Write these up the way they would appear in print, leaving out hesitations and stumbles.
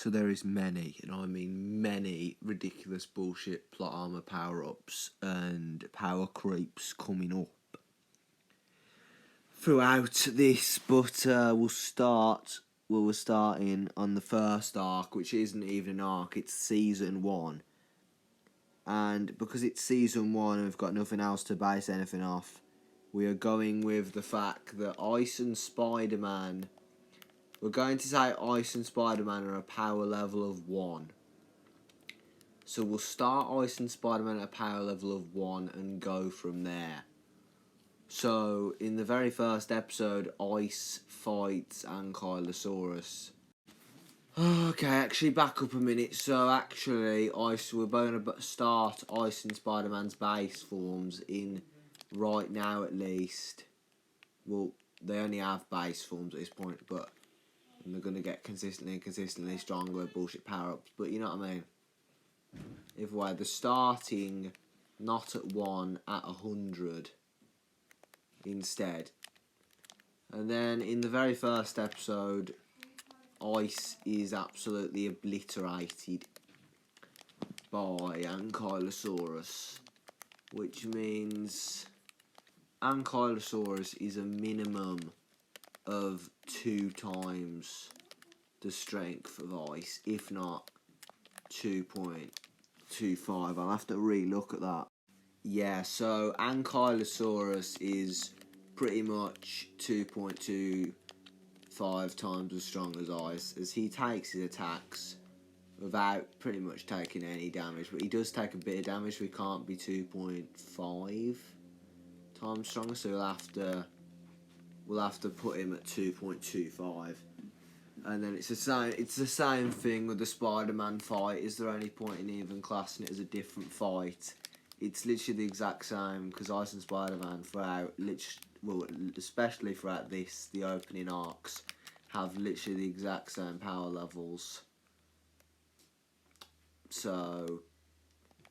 So there is many, and I mean many, ridiculous bullshit plot armor power-ups and power creeps coming up throughout this, but we're starting on the first arc, which isn't even an arc, it's season 1. And because it's season 1 and we've got nothing else to base anything off, we are going with the fact that Ice and Spider-Man... We're going to say Ice and Spider-Man are a power level of 1. So we'll start Ice and Spider-Man at a power level of 1 and go from there. So, in the very first episode, Ice fights Ankylosaurus. Okay, actually, back up a minute. So, actually, we're going to start Ice and Spider-Man's base forms in, right now at least. Well, they only have base forms at this point, but they're going to get consistently stronger with bullshit power-ups. But you know what I mean? Either way, they're starting not at 1, at 100 instead. And then in the very first episode, Ice is absolutely obliterated by Ankylosaurus, which means Ankylosaurus is a minimum of 2 times the strength of Ice, if not 2.25. I'll have to re-look at that. Yeah, so Ankylosaurus is pretty much 2.25 times as strong as Ice, as he takes his attacks without pretty much taking any damage. But he does take a bit of damage, so he can't be 2.5 times stronger, so we'll have to put him at 2.25. And then it's the same thing with the Spider-Man fight. Is there any point in even classing it as a different fight? It's literally the exact same, because Ice and Spider-Man especially throughout the opening arcs, have literally the exact same power levels. So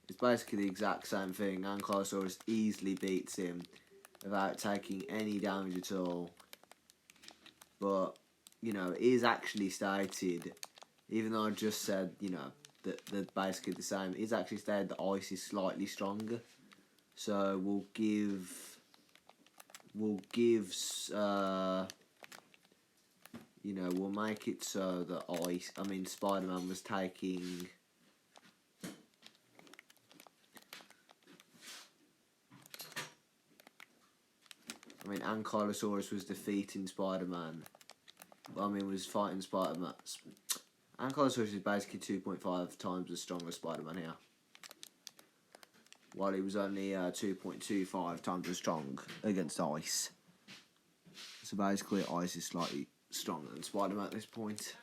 it's basically the exact same thing. Ankylosaurus easily beats him without taking any damage at all. But, you know, it is actually stated, even though I just said, you know, that they're basically the same, it is actually stated that Ice is slightly stronger. So we'll make it so that Spider-Man was taking... Ankylosaurus was defeating Spider-Man. Was fighting Spider-Man. Ankylosaurus is basically 2.5 times as strong as Spider-Man here, while he was only 2.25 times as strong against Ice. So basically, Ice is slightly stronger than Spider-Man at this point.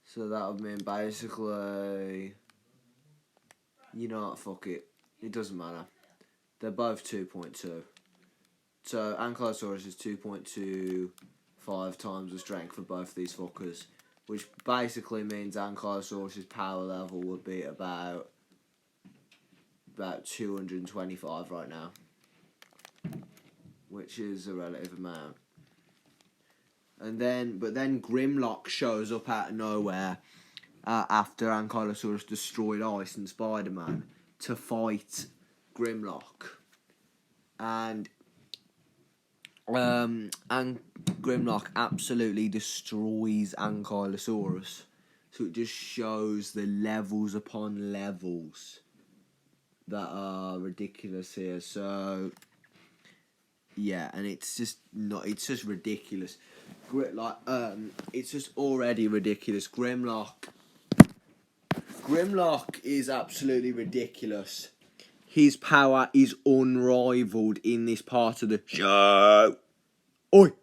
So that would mean basically, you know what, fuck it. It doesn't matter. They're both 2.2. So Ankylosaurus is 2.25 times the strength for both these fuckers, which basically means Ankylosaurus' power level would be about 225 right now, which is a relative amount. But then Grimlock shows up out of nowhere after Ankylosaurus destroyed Ice and Spider-Man to fight Grimlock, and Grimlock absolutely destroys Ankylosaurus. So it just shows the levels upon levels that are ridiculous here. So yeah, and it's just ridiculous. It's just already ridiculous. Grimlock is absolutely ridiculous. His power is unrivaled in this part of the show. Oi!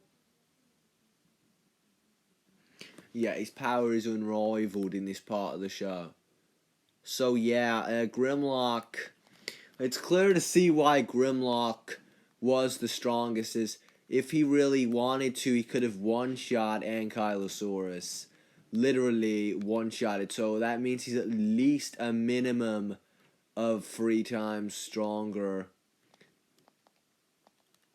Yeah, his power is unrivaled in this part of the show. So yeah, Grimlock... It's clear to see why Grimlock was the strongest. Is if he really wanted to, he could have one-shot Ankylosaurus. Literally one-shotted. So that means he's at least a minimum of 3 times stronger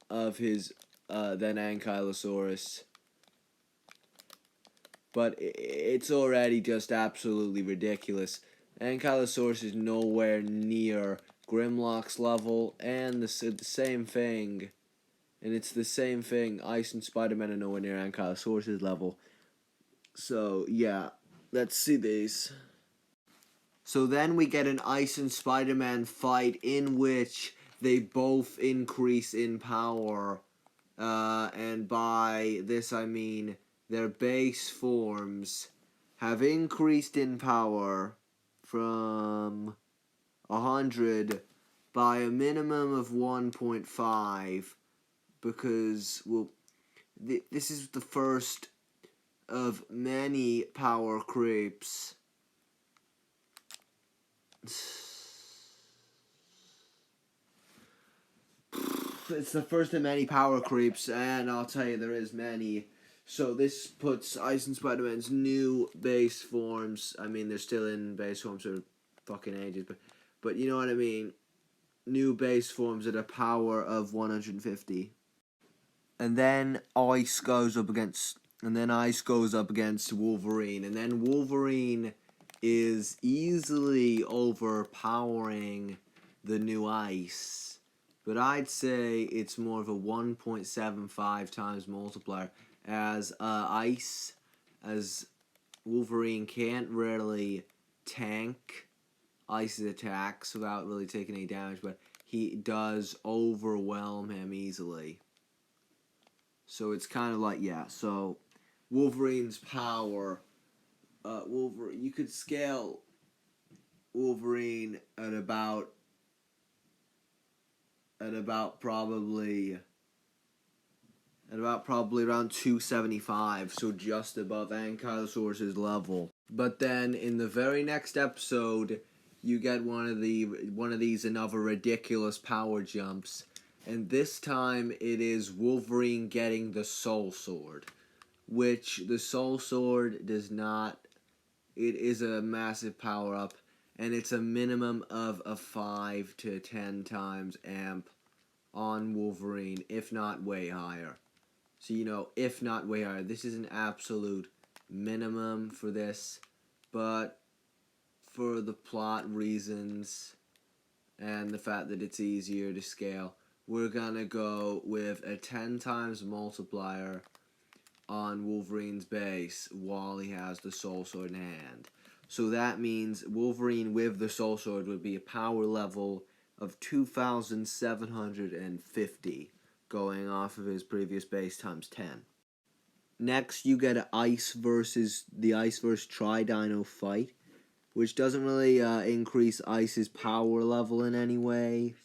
than Ankylosaurus. but it's already just absolutely ridiculous. Ankylosaurus is nowhere near Grimlock's level, and the same thing. And it's the same thing. Ice and Spider-Man are nowhere near Ankylosaurus' level. So, yeah. Let's see these. So then we get an Ice and Spider-Man fight in which they both increase in power. And by this I mean their base forms have increased in power from 100 by a minimum of 1.5 because, well, this is the first of many power creeps. It's the first of many power creeps, and I'll tell you, there is many. So this puts Ice and Spider-Man's new base forms. I mean, they're still in base forms for fucking ages, but you know what I mean. New base forms at a power of 150. And then Ice goes up against Wolverine, and then Wolverine is easily overpowering the new Ice. But I'd say it's more of a 1.75 times multiplier, as Wolverine can't really tank Ice's attacks without really taking any damage, but he does overwhelm him easily. So it's kind of like, yeah, so Wolverine's power, you could scale Wolverine at about probably around 275, so just above Ankylosaurus' level. But then in the very next episode, you get one of these another ridiculous power jumps, and this time it is Wolverine getting the Soul Sword, which the Soul Sword does not. It is a massive power up, and it's a minimum of a 5 to 10 times amp on Wolverine, if not way higher. So, if not way higher. This is an absolute minimum for this, but for the plot reasons and the fact that it's easier to scale, we're gonna go with a 10 times multiplier on Wolverine's base while he has the Soul Sword in hand. So that means Wolverine with the Soul Sword would be a power level of 2,750, going off of his previous base times 10. Next, you get the Ice versus Tri-Dino fight, which doesn't really increase Ice's power level in any way,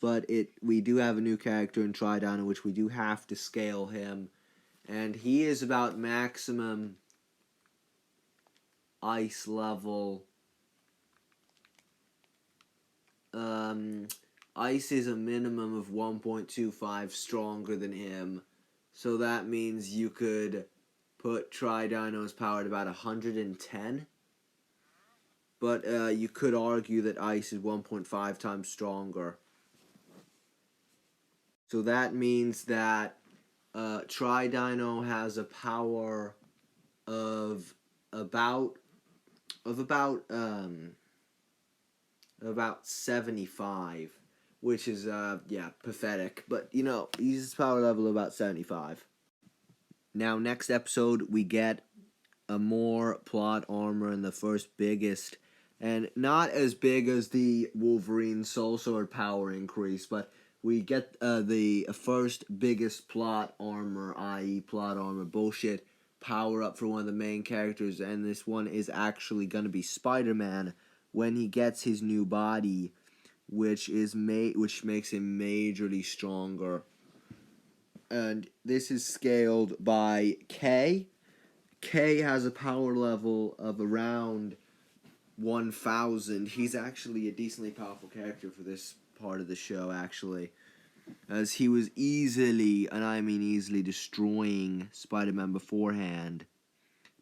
but we do have a new character in Tri-Dino, which we do have to scale him, and he is about maximum Ice level. Ice is a minimum of 1.25 stronger than him, so that means you could put Tri-Dino's power at about 110. But you could argue that Ice is 1.5 times stronger. So that means that Tri-Dino has a power of about 75, which is pathetic. But he's power level about 75. Now, next episode we get a more plot armor and the first biggest, and not as big as the Wolverine Soul Sword power increase, but we get the first biggest plot armor, i.e. plot armor bullshit, power up for one of the main characters, and this one is actually going to be Spider-Man when he gets his new body, which makes him majorly stronger. And this is scaled by K. K has a power level of around 1,000. He's actually a decently powerful character for this part of the show, actually, as he was easily, and I mean easily, destroying Spider-Man beforehand.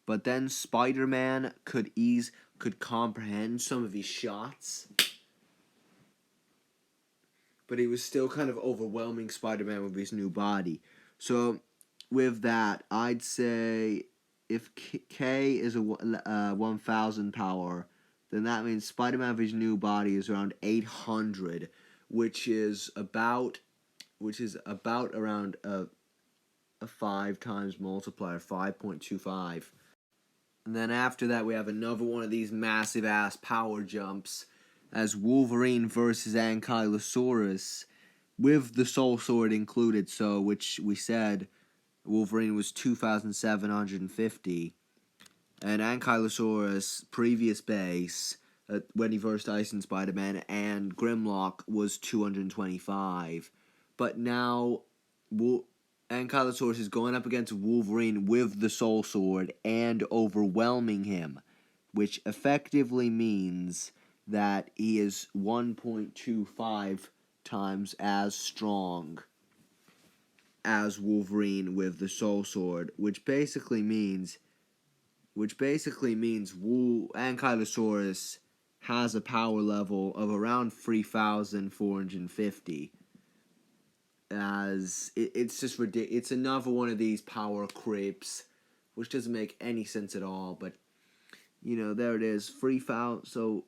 But then Spider-Man could comprehend some of his shots, but he was still kind of overwhelming Spider-Man with his new body. So with that, I'd say K is a 1,000 power, then that means Spider-Man of his new body is around 800, which is about around a 5 times multiplier, 5.25. And then after that, we have another one of these massive ass power jumps as Wolverine versus Ankylosaurus with the Soul Sword included. So, which we said Wolverine was 2,750, and Ankylosaurus previous base when he versed Ice and Spider-Man and Grimlock was 225, but now Ankylosaurus is going up against Wolverine with the Soul Sword and overwhelming him, which effectively means that he is 1.25 times as strong as Wolverine with the Soul Sword, which basically means Ankylosaurus has a power level of around 3,450. As it's just ridiculous. It's another one of these power creeps, which doesn't make any sense at all. But there it is, 3,000. So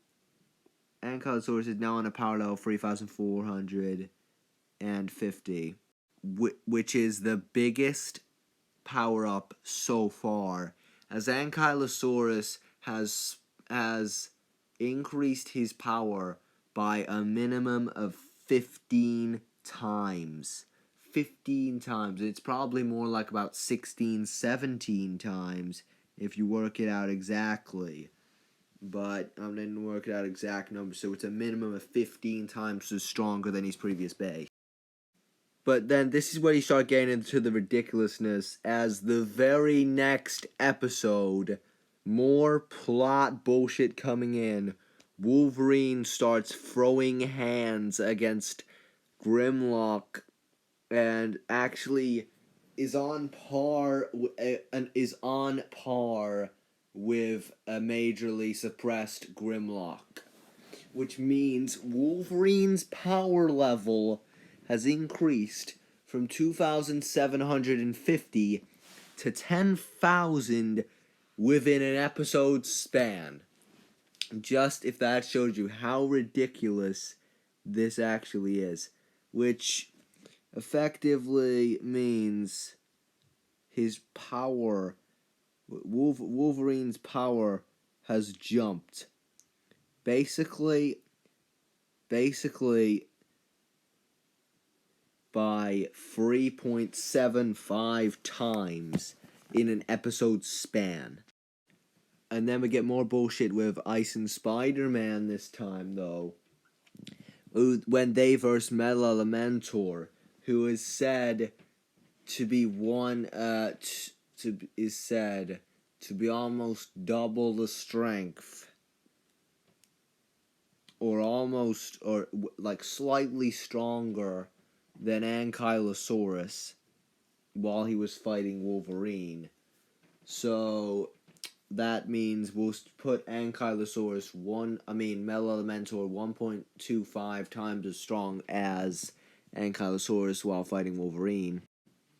Ankylosaurus is now on a power level of 3,450, which is the biggest power up so far, as Ankylosaurus has increased his power by a minimum of 15 times. 15 times. It's probably more like about 16, 17 times if you work it out exactly. But I didn't work it out exact numbers, so it's a minimum of 15 times stronger than his previous base. But then this is where you start getting into the ridiculousness, as the very next episode, more plot bullshit coming in, Wolverine starts throwing hands against Grimlock and actually is on par with a majorly suppressed Grimlock, which means Wolverine's power level has increased from 2,750 to 10,000 within an episode span. Just if that shows you how ridiculous this actually is, which effectively means his power, Wolverine's power has jumped. Basically by 3.75 times in an episode span. And then we get more bullshit with Ice and Spider-Man this time, though, when they verse Metal Elementor, who is said to be to be almost double the strength, or like slightly stronger than Ankylosaurus while he was fighting Wolverine. So that means we'll put Ankylosaurus Metal Elementor 1.25 times as strong as Ankylosaurus while fighting Wolverine,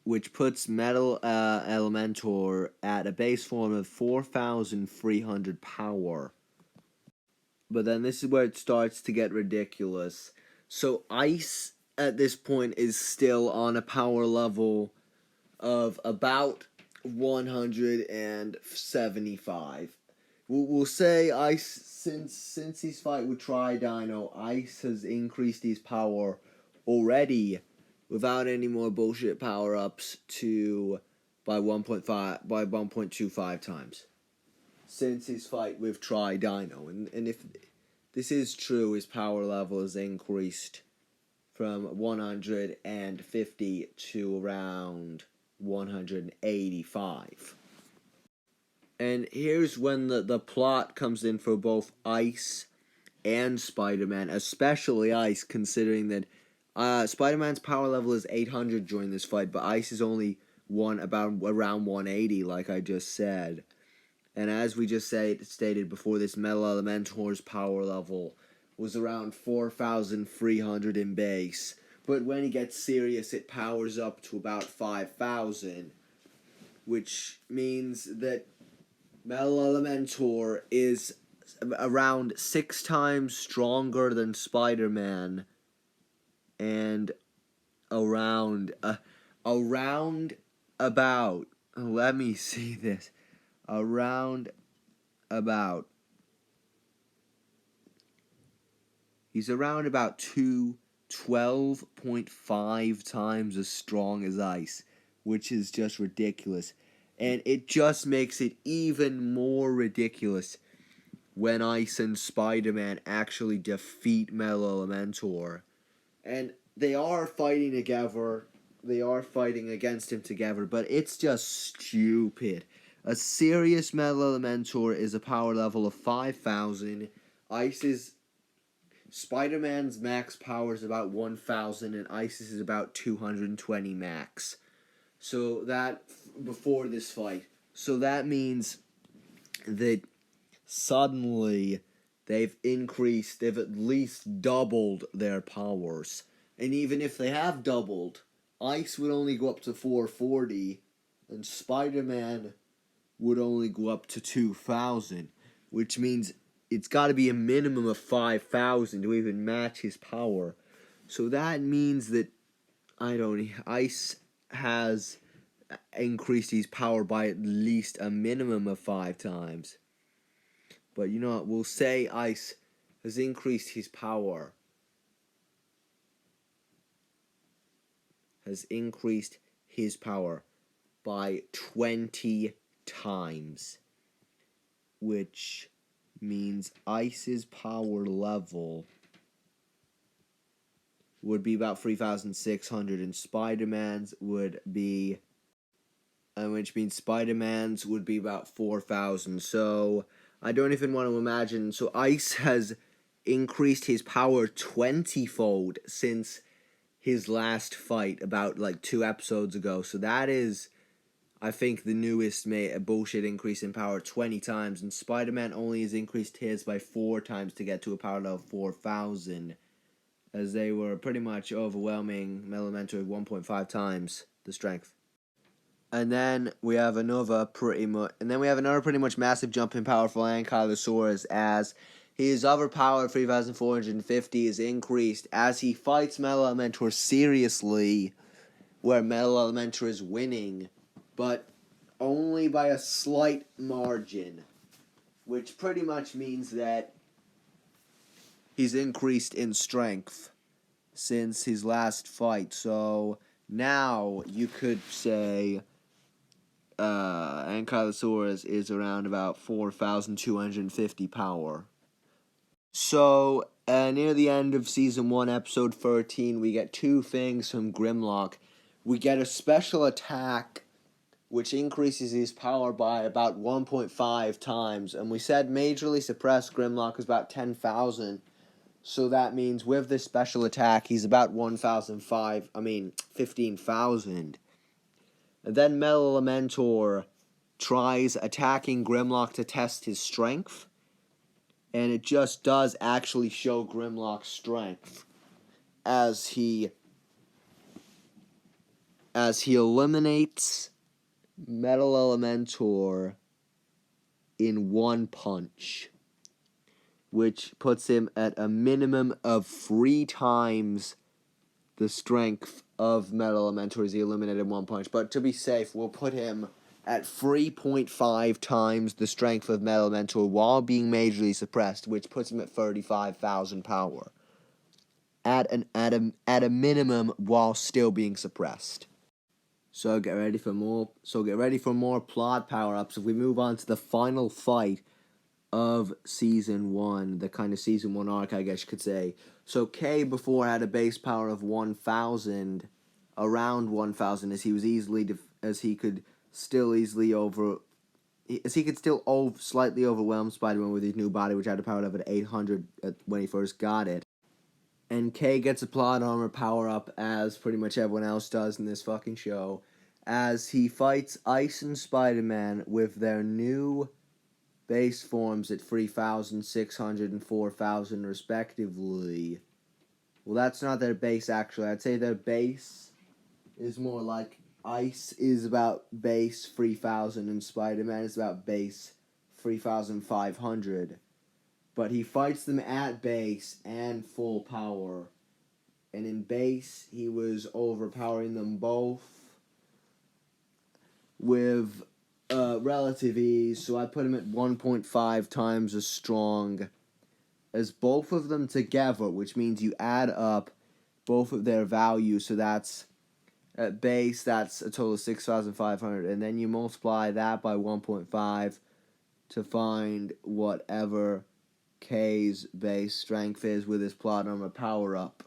which puts Metal Elementor at a base form of 4,300 power. But then this is where it starts to get ridiculous. So Ice at this point is still on a power level of about 175. We'll say Ice, since his fight with Tri-Dino, Ice has increased his power already without any more bullshit power-ups by 1.25 times since his fight with Tri-Dino. And if this is true, his power level has increased from 150 to around 185. And here's when the plot comes in for both Ice and Spider-Man, especially Ice, considering that Spider-Man's power level is 800 during this fight, but Ice is only around 180, like I just said. And as we just stated before, this Metal Elementor's power level was around 4,300 in base. But when he gets serious, it powers up to about 5,000. which means that Metal Elementor is around 6 times stronger than Spider-Man, and around about, let me see this, around about, he's around about 12.5 times as strong as Ice, which is just ridiculous. And it just makes it even more ridiculous when Ice and Spider-Man actually defeat Metal Elementor. And they are fighting together. They are fighting against him together, but it's just stupid. A serious Metal Elementor is a power level of 5,000. Spider-Man's max power is about 1,000, and Ice's is about 220 max. So that, before this fight. So that means that suddenly they've at least doubled their powers. And even if they have doubled, Ice would only go up to 440, and Spider-Man would only go up to 2,000, which means it's got to be a minimum of 5,000 to even match his power. So that means that, Ice has increased his power by at least a minimum of 5 times. But you know what, we'll say Ice has increased his power. By 20 times. Which means Ice's power level would be about 3,600, and Spider-Man's would be, which means Spider-Man's would be about 4,000. So I don't even want to imagine. So Ice has increased his power 20-fold since his last fight about 2 episodes ago. So that is, I think, the newest bullshit increase in power 20 times, and Spider-Man only has increased his by 4 times to get to a power level of 4,000, as they were pretty much overwhelming Elementor 1.5 times the strength. And then we have another pretty much massive jump in power for Ankylosaurus, as his other power, 3,450, is increased as he fights Metal Elementor seriously, where Metal Elementor is winning, but only by a slight margin, which pretty much means that he's increased in strength since his last fight. So now you could say Ankylosaurus is around about 4,250 power. So near the end of Season 1, Episode 13, we get 2 things from Grimlock. We get a special attack which increases his power by about 1.5 times. And we said majorly suppressed Grimlock is about 10,000. So that means with this special attack, he's about 15,000. And then Metal Elementor tries attacking Grimlock to test his strength. And it just does actually show Grimlock's strength as he eliminates Metal Elementor in one punch, which puts him at a minimum of 3 times the strength of Metal Elementor as he eliminated in one punch. But to be safe, we'll put him at 3.5 times the strength of Metal Elementor while being majorly suppressed, which puts him at 35,000 power. At a minimum while still being suppressed. So get ready for more plot power-ups. If we move on to the final fight of Season 1, the kind of Season 1 arc, I guess you could say. So K before had a base power of 1,000, around 1,000, as he could still slightly overwhelm Spider-Man with his new body, which had a power level of 800 when he first got it. And K gets a plot armor power-up, as pretty much everyone else does in this fucking show, as he fights Ice and Spider-Man with their new base forms at 3,600 and 4,000 respectively. Well, that's not their base, actually. I'd say their base is more like Ice is about base 3000 and Spider-Man is about base 3500. But he fights them at base and full power. And in base, he was overpowering them both with relative ease. So I put him at 1.5 times as strong as both of them together, which means you add up both of their values. So that's at base, that's a total of 6,500. And then you multiply that by 1.5 to find whatever K's base strength is with his plot armor power up.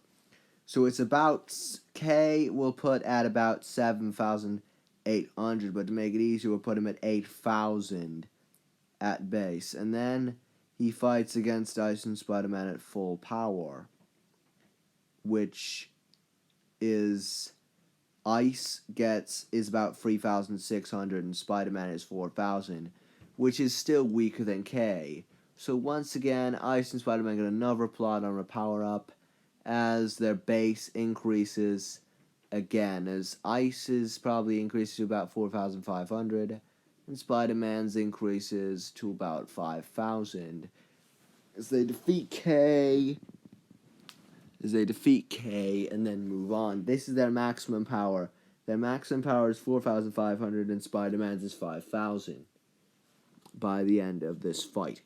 So it's about, K we'll put at about 7,800, but to make it easier, we'll put him at 8,000 at base. And then he fights against Ice and Spider-Man at full power, which is, Ice is about 3,600 and Spider-Man is 4,000, which is still weaker than K. So once again, Ice and Spider-Man get another plot armor power up as their base increases again, as Ice's probably increases to about 4,500 and Spider-Man's increases to about 5,000 as they defeat K and then move on. This is their maximum power. Their maximum power is 4,500 and Spider-Man's is 5,000 by the end of this fight.